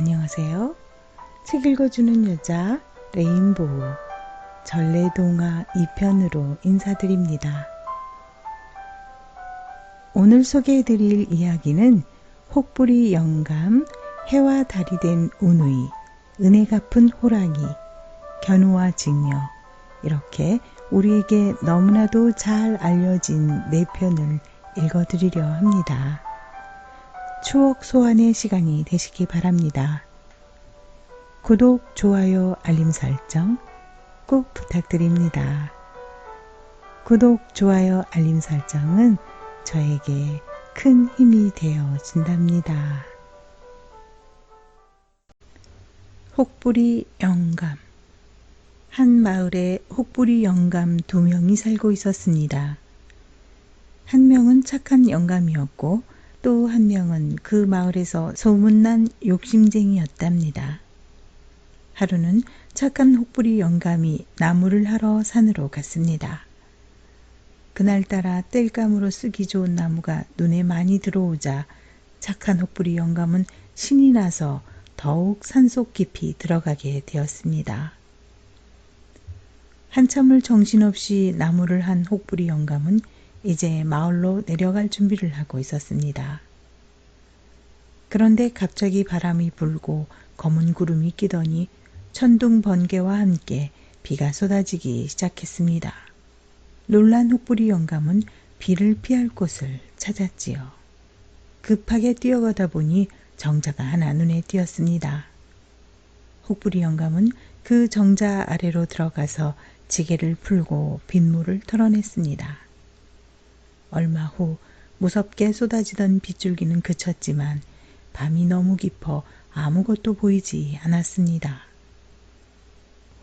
안녕하세요. 책 읽어주는 여자 레인보우 전래동화 2편으로 인사드립니다. 오늘 소개해드릴 이야기는 혹부리 영감, 해와 달이 된 우누이, 은혜 갚은 호랑이, 견우와 직녀, 이렇게 우리에게 너무나도 잘 알려진 4편을 읽어드리려 합니다. 추억 소환의 시간이 되시기 바랍니다. 구독, 좋아요, 알림 설정 꼭 부탁드립니다. 구독, 좋아요, 알림 설정은 저에게 큰 힘이 되어 준답니다. 혹부리 영감. 한 마을에 혹부리 영감 2명이 살고 있었습니다. 한 명은 착한 영감이었고 또 한 명은 그 마을에서 소문난 욕심쟁이였답니다. 하루는 착한 혹부리 영감이 나무를 하러 산으로 갔습니다. 그날따라 땔감으로 쓰기 좋은 나무가 눈에 많이 들어오자 착한 혹부리 영감은 신이 나서 더욱 산속 깊이 들어가게 되었습니다. 한참을 정신없이 나무를 한 혹부리 영감은 이제 마을로 내려갈 준비를 하고 있었습니다. 그런데 갑자기 바람이 불고 검은 구름이 끼더니 천둥 번개와 함께 비가 쏟아지기 시작했습니다. 놀란 혹부리 영감은 비를 피할 곳을 찾았지요. 급하게 뛰어가다 보니 정자가 하나 눈에 띄었습니다. 혹부리 영감은 그 정자 아래로 들어가서 지게를 풀고 빗물을 털어냈습니다. 얼마 후 무섭게 쏟아지던 빗줄기는 그쳤지만 밤이 너무 깊어 아무것도 보이지 않았습니다.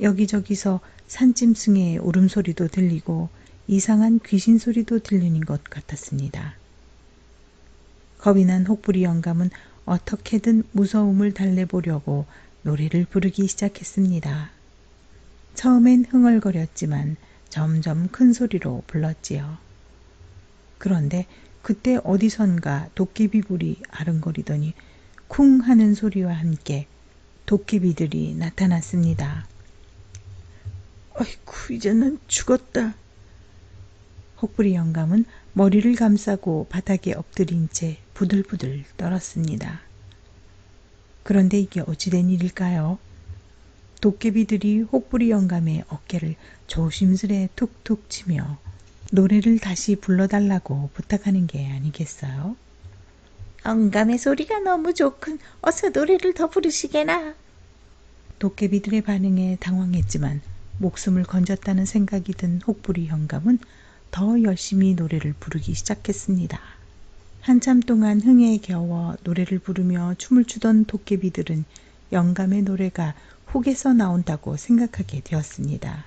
여기저기서 산짐승의 울음소리도 들리고 이상한 귀신 소리도 들리는 것 같았습니다. 겁이 난 혹부리 영감은 어떻게든 무서움을 달래보려고 노래를 부르기 시작했습니다. 처음엔 흥얼거렸지만 점점 큰 소리로 불렀지요. 그런데 그때 어디선가 도깨비불이 아른거리더니 쿵 하는 소리와 함께 도깨비들이 나타났습니다. 아이쿠, 이제 난 죽었다. 혹부리 영감은 머리를 감싸고 바닥에 엎드린 채 부들부들 떨었습니다. 그런데 이게 어찌된 일일까요? 도깨비들이 혹부리 영감의 어깨를 조심스레 툭툭 치며 노래를 다시 불러달라고 부탁하는 게 아니겠어요? 영감의 소리가 너무 좋군. 어서 노래를 더 부르시게나. 도깨비들의 반응에 당황했지만 목숨을 건졌다는 생각이 든 혹부리 영감은 더 열심히 노래를 부르기 시작했습니다. 한참 동안 흥에 겨워 노래를 부르며 춤을 추던 도깨비들은 영감의 노래가 혹에서 나온다고 생각하게 되었습니다.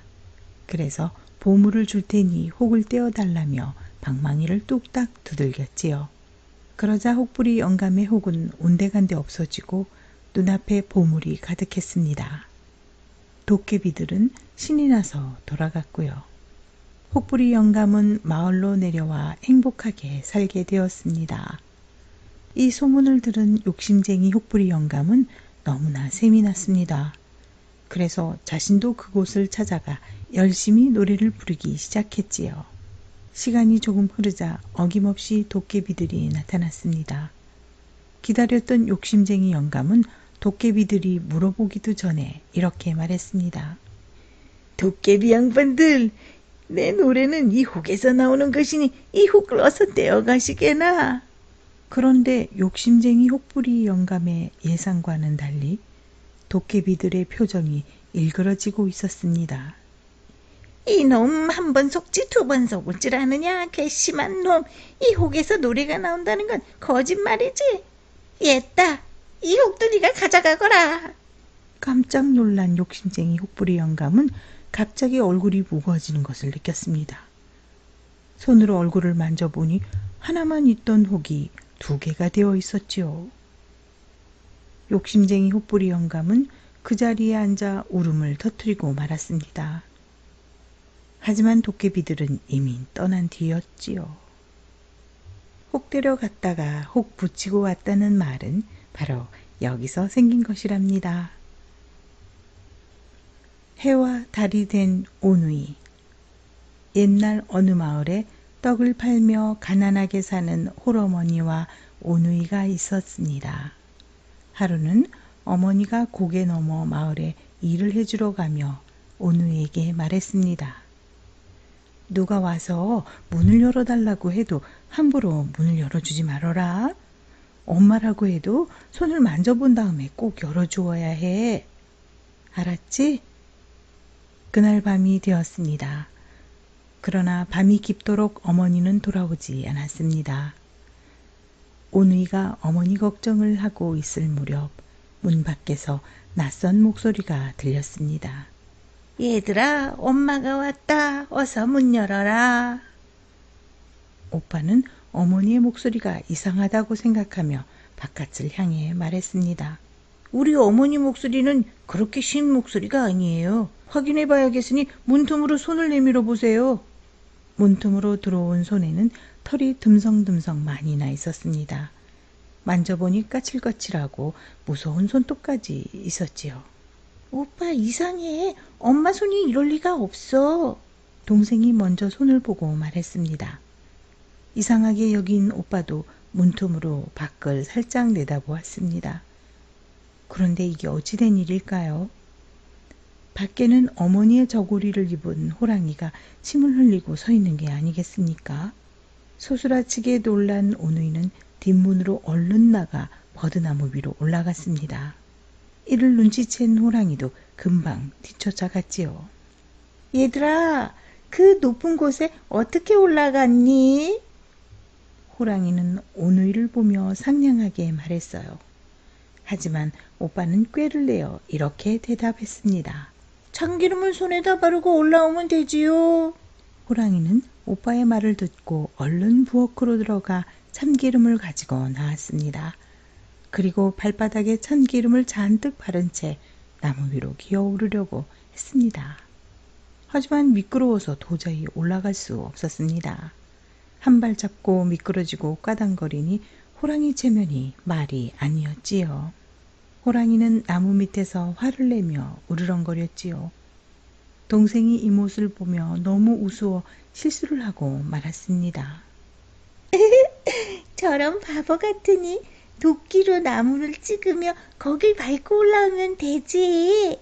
그래서 보물을 줄 테니 혹을 떼어달라며 방망이를 뚝딱 두들겼지요. 그러자 혹부리 영감의 혹은 온데간데 없어지고 눈앞에 보물이 가득했습니다. 도깨비들은 신이 나서 돌아갔고요. 혹부리 영감은 마을로 내려와 행복하게 살게 되었습니다. 이 소문을 들은 욕심쟁이 혹부리 영감은 너무나 셈이 났습니다. 그래서 자신도 그곳을 찾아가 열심히 노래를 부르기 시작했지요. 시간이 조금 흐르자 어김없이 도깨비들이 나타났습니다. 기다렸던 욕심쟁이 영감은 도깨비들이 물어보기도 전에 이렇게 말했습니다. 도깨비 양반들, 내 노래는 이 혹에서 나오는 것이니 이 혹을 어서 떼어가시게나. 그런데 욕심쟁이 혹부리 영감의 예상과는 달리 도깨비들의 표정이 일그러지고 있었습니다. 이놈, 한 번 속지 두 번 속을 줄 아느냐, 괘씸한 놈. 이 혹에서 노래가 나온다는 건 거짓말이지. 옛다, 이 혹도 네가 가져가거라. 깜짝 놀란 욕심쟁이 혹부리 영감은 갑자기 얼굴이 무거워지는 것을 느꼈습니다. 손으로 얼굴을 만져보니 하나만 있던 혹이 2개가 되어 있었지요. 욕심쟁이 혹부리 영감은 그 자리에 앉아 울음을 터뜨리고 말았습니다. 하지만 도깨비들은 이미 떠난 뒤였지요. 혹 데려갔다가 혹 붙이고 왔다는 말은 바로 여기서 생긴 것이랍니다. 해와 달이 된 오누이. 옛날 어느 마을에 떡을 팔며 가난하게 사는 홀어머니와 오누이가 있었습니다. 하루는 어머니가 고개 넘어 마을에 일을 해주러 가며 오누이에게 말했습니다. 누가 와서 문을 열어달라고 해도 함부로 문을 열어주지 말어라. 엄마라고 해도 손을 만져본 다음에 꼭 열어주어야 해. 알았지? 그날 밤이 되었습니다. 그러나 밤이 깊도록 어머니는 돌아오지 않았습니다. 오누이가 어머니 걱정을 하고 있을 무렵 문 밖에서 낯선 목소리가 들렸습니다. 얘들아, 엄마가 왔다. 어서 문 열어라. 오빠는 어머니의 목소리가 이상하다고 생각하며 바깥을 향해 말했습니다. 우리 어머니 목소리는 그렇게 쉰 목소리가 아니에요. 확인해 봐야겠으니 문틈으로 손을 내밀어 보세요. 문틈으로 들어온 손에는 털이 듬성듬성 많이 나 있었습니다. 만져보니 까칠까칠하고 무서운 손톱까지 있었지요. 오빠 이상해. 엄마 손이 이럴 리가 없어. 동생이 먼저 손을 보고 말했습니다. 이상하게 여긴 오빠도 문틈으로 밖을 살짝 내다보았습니다. 그런데 이게 어찌된 일일까요? 밖에는 어머니의 저고리를 입은 호랑이가 침을 흘리고 서 있는 게 아니겠습니까? 소스라치게 놀란 오누이는 뒷문으로 얼른 나가 버드나무 위로 올라갔습니다. 이를 눈치챈 호랑이도 금방 뒤쫓아갔지요. 얘들아, 그 높은 곳에 어떻게 올라갔니? 호랑이는 오누이를 보며 상냥하게 말했어요. 하지만 오빠는 꾀를 내어 이렇게 대답했습니다. 참기름을 손에다 바르고 올라오면 되지요. 호랑이는 오빠의 말을 듣고 얼른 부엌으로 들어가 참기름을 가지고 나왔습니다. 그리고 발바닥에 참기름을 잔뜩 바른 채 나무 위로 기어오르려고 했습니다. 하지만 미끄러워서 도저히 올라갈 수 없었습니다. 한 발 잡고 미끄러지고 까당거리니 호랑이 체면이 말이 아니었지요. 호랑이는 나무 밑에서 화를 내며 우르렁거렸지요. 동생이 이 모습을 보며 너무 우스워 실수를 하고 말았습니다. 저런 바보 같으니 도끼로 나무를 찍으며 거길 밟고 올라오면 되지.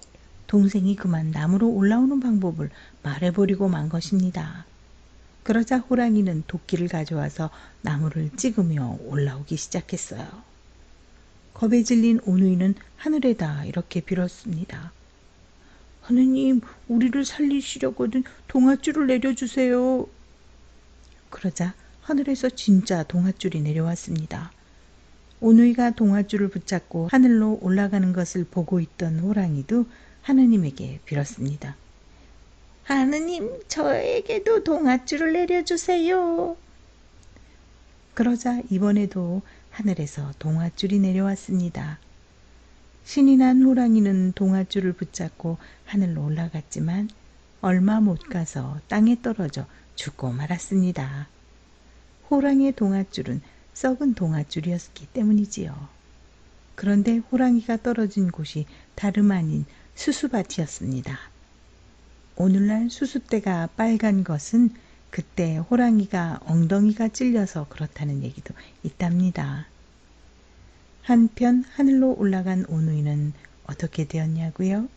동생이 그만 나무로 올라오는 방법을 말해버리고 만 것입니다. 그러자 호랑이는 도끼를 가져와서 나무를 찍으며 올라오기 시작했어요. 겁에 질린 오누이는 하늘에다 이렇게 빌었습니다. 하느님, 우리를 살리시려거든 동아줄을 내려주세요. 그러자 하늘에서 진짜 동아줄이 내려왔습니다. 오누이가 동아줄을 붙잡고 하늘로 올라가는 것을 보고 있던 호랑이도 하느님에게 빌었습니다. 하느님, 저에게도 동아줄을 내려주세요. 그러자 이번에도 하늘에서 동아줄이 내려왔습니다. 신이 난 호랑이는 동아줄을 붙잡고 하늘로 올라갔지만 얼마 못 가서 땅에 떨어져 죽고 말았습니다. 호랑이의 동아줄은 썩은 동아줄이었기 때문이지요. 그런데 호랑이가 떨어진 곳이 다름 아닌 수수밭이었습니다. 오늘날 수수대가 빨간 것은 그때 호랑이가 엉덩이가 찔려서 그렇다는 얘기도 있답니다. 한편 하늘로 올라간 오누이는 어떻게 되었냐고요?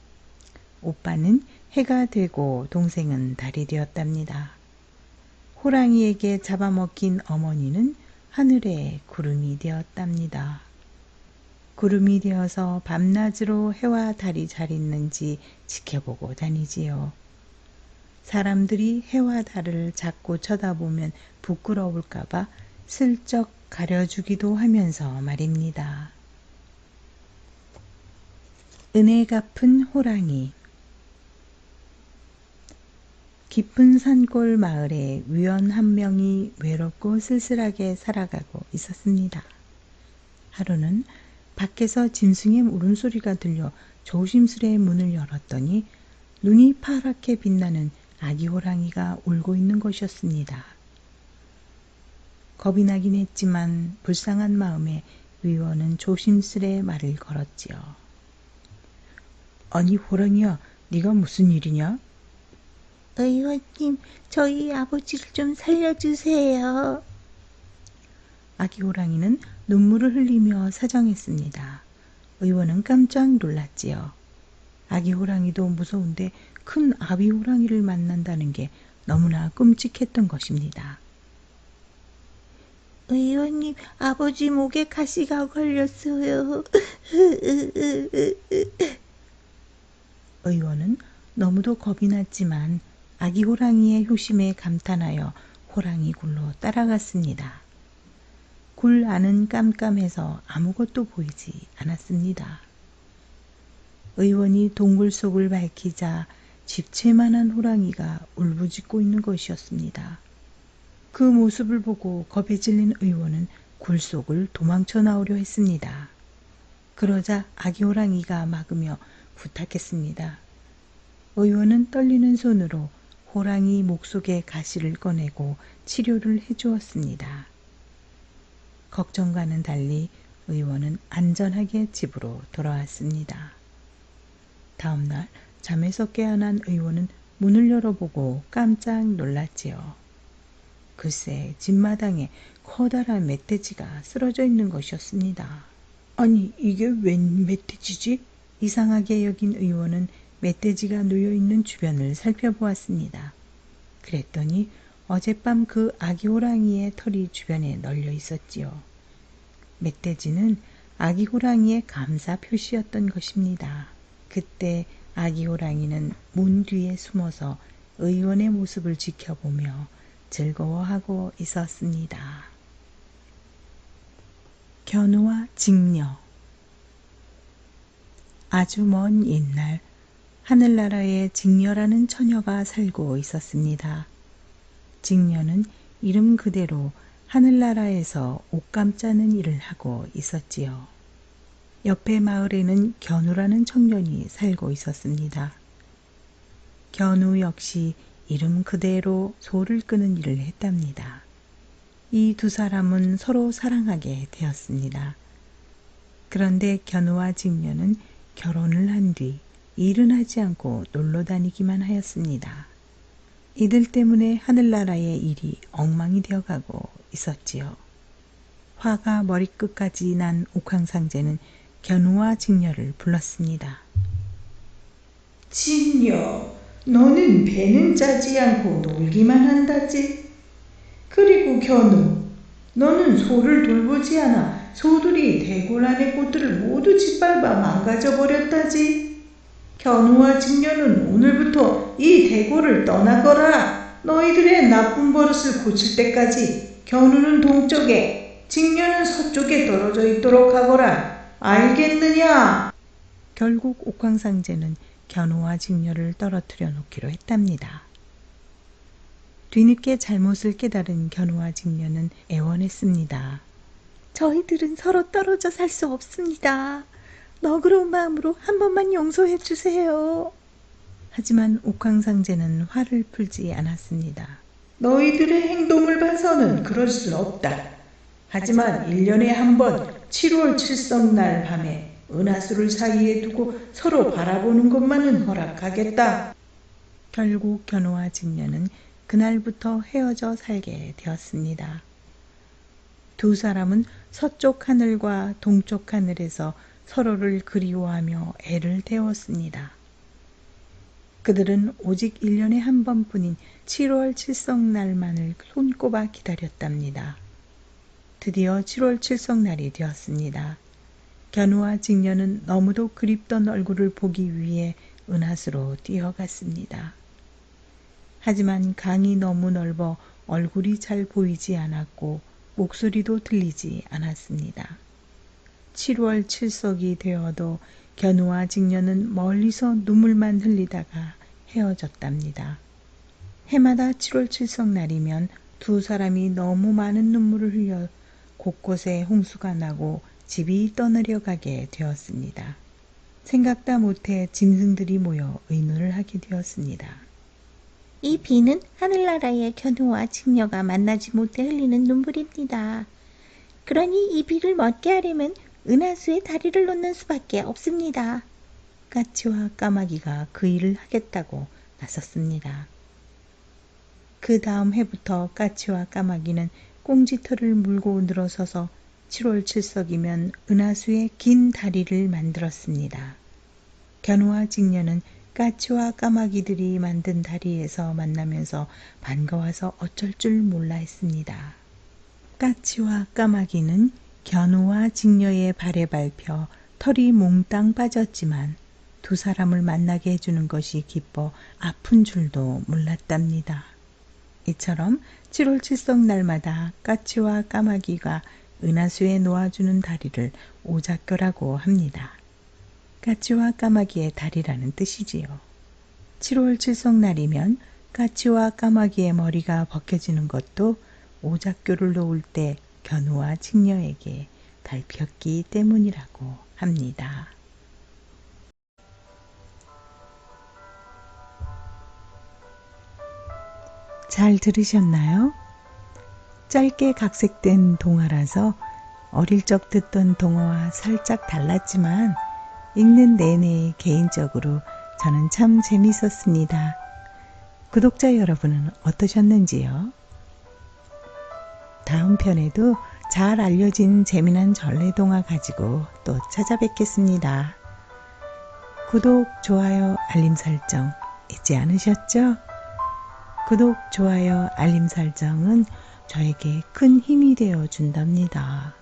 오빠는 해가 되고 동생은 달이 되었답니다. 호랑이에게 잡아먹힌 어머니는 하늘의 구름이 되었답니다. 구름이 되어서 밤낮으로 해와 달이 잘 있는지 지켜보고 다니지요. 사람들이 해와 달을 자꾸 쳐다보면 부끄러울까봐 슬쩍 가려주기도 하면서 말입니다. 은혜 갚은 호랑이. 깊은 산골 마을에 위원 한 명이 외롭고 쓸쓸하게 살아가고 있었습니다. 하루는 밖에서 짐승의 울음소리가 들려 조심스레 문을 열었더니 눈이 파랗게 빛나는 아기 호랑이가 울고 있는 것이었습니다. 겁이 나긴 했지만 불쌍한 마음에 의원은 조심스레 말을 걸었지요. 아니 호랑이야, 네가 무슨 일이냐? 의원님, 저희 아버지를 좀 살려주세요. 아기 호랑이는 눈물을 흘리며 사정했습니다. 의원은 깜짝 놀랐지요. 아기 호랑이도 무서운데 큰 아비 호랑이를 만난다는 게 너무나 끔찍했던 것입니다. 의원님, 아버지 목에 가시가 걸렸어요. 의원은 너무도 겁이 났지만 아기 호랑이의 효심에 감탄하여 호랑이 굴로 따라갔습니다. 굴 안은 깜깜해서 아무것도 보이지 않았습니다. 의원이 동굴 속을 밝히자 집채만한 호랑이가 울부짖고 있는 것이었습니다. 그 모습을 보고 겁에 질린 의원은 굴 속을 도망쳐 나오려 했습니다. 그러자 아기 호랑이가 막으며 부탁했습니다. 의원은 떨리는 손으로 호랑이 목 속의 가시를 꺼내고 치료를 해주었습니다. 걱정과는 달리 의원은 안전하게 집으로 돌아왔습니다. 다음 날 잠에서 깨어난 의원은 문을 열어보고 깜짝 놀랐지요. 글쎄 집마당에 커다란 멧돼지가 쓰러져 있는 것이었습니다. 아니 이게 웬 멧돼지지? 이상하게 여긴 의원은 멧돼지가 놓여있는 주변을 살펴보았습니다. 그랬더니 어젯밤 그 아기 호랑이의 털이 주변에 널려 있었지요. 멧돼지는 아기 호랑이의 감사 표시였던 것입니다. 그때 아기 호랑이는 문 뒤에 숨어서 의원의 모습을 지켜보며 즐거워하고 있었습니다. 견우와 직녀. 아주 먼 옛날 하늘나라에 직녀라는 처녀가 살고 있었습니다. 직녀는 이름 그대로 하늘나라에서 옷감 짜는 일을 하고 있었지요. 옆에 마을에는 견우라는 청년이 살고 있었습니다. 견우 역시 이름 그대로 소를 끄는 일을 했답니다. 이 두 사람은 서로 사랑하게 되었습니다. 그런데 견우와 직녀는 결혼을 한 뒤 일은 하지 않고 놀러 다니기만 하였습니다. 이들 때문에 하늘나라의 일이 엉망이 되어가고 있었지요. 화가 머리끝까지 난 옥황상제는 견우와 직녀를 불렀습니다. 직녀, 너는 배는 짜지 않고 놀기만 한다지. 그리고 견우, 너는 소를 돌보지 않아 소들이 대궐 안의 꽃들을 모두 짓밟아 망가져버렸다지. 견우와 직녀는 오늘부터 이 대궐을 떠나거라. 너희들의 나쁜 버릇을 고칠 때까지 견우는 동쪽에, 직녀는 서쪽에 떨어져 있도록 하거라. 알겠느냐? 결국 옥황상제는 견우와 직녀를 떨어뜨려 놓기로 했답니다. 뒤늦게 잘못을 깨달은 견우와 직녀는 애원했습니다. 저희들은 서로 떨어져 살 수 없습니다. 너그러운 마음으로 한 번만 용서해 주세요. 하지만 옥황상제는 화를 풀지 않았습니다. 너희들의 행동을 봐서는 그럴 순 없다. 하지만 1년에 한 번 7월 칠성날 밤에 은하수를 사이에 두고 서로 바라보는 것만은 허락하겠다. 결국 견우와 직녀는 그날부터 헤어져 살게 되었습니다. 두 사람은 서쪽 하늘과 동쪽 하늘에서 서로를 그리워하며 애를 태웠습니다. 그들은 오직 1년에 한 번뿐인 7월 칠성날만을 손꼽아 기다렸답니다. 드디어 7월 칠성날이 되었습니다. 견우와 직녀는 너무도 그립던 얼굴을 보기 위해 은하수로 뛰어갔습니다. 하지만 강이 너무 넓어 얼굴이 잘 보이지 않았고 목소리도 들리지 않았습니다. 7월 칠석이 되어도 견우와 직녀는 멀리서 눈물만 흘리다가 헤어졌답니다. 해마다 7월 칠석 날이면 두 사람이 너무 많은 눈물을 흘려 곳곳에 홍수가 나고 집이 떠내려 가게 되었습니다. 생각다 못해 짐승들이 모여 의논을 하게 되었습니다. 이 비는 하늘나라의 견우와 직녀가 만나지 못해 흘리는 눈물입니다. 그러니 이 비를 먹게 하려면 은하수에 다리를 놓는 수밖에 없습니다. 까치와 까마귀가 그 일을 하겠다고 나섰습니다. 그 다음 해부터 까치와 까마귀는 꽁지털을 물고 늘어서서 7월 7석이면 은하수에 긴 다리를 만들었습니다. 견우와 직녀는 까치와 까마귀들이 만든 다리에서 만나면서 반가워서 어쩔 줄 몰라 했습니다. 까치와 까마귀는 견우와 직녀의 발에 밟혀 털이 몽땅 빠졌지만 두 사람을 만나게 해주는 것이 기뻐 아픈 줄도 몰랐답니다. 이처럼 7월 7석 날마다 까치와 까마귀가 은하수에 놓아주는 다리를 오작교라고 합니다. 까치와 까마귀의 다리라는 뜻이지요. 7월 7석 날이면 까치와 까마귀의 머리가 벗겨지는 것도 오작교를 놓을 때 견우와 직녀에게 밟혔기 때문이라고 합니다. 잘 들으셨나요? 짧게 각색된 동화라서 어릴 적 듣던 동화와 살짝 달랐지만 읽는 내내 개인적으로 저는 참 재밌었습니다. 구독자 여러분은 어떠셨는지요? 다음 편에도 잘 알려진 재미난 전래동화 가지고 또 찾아뵙겠습니다. 구독, 좋아요, 알림 설정 잊지 않으셨죠? 구독, 좋아요, 알림 설정은 저에게 큰 힘이 되어 준답니다.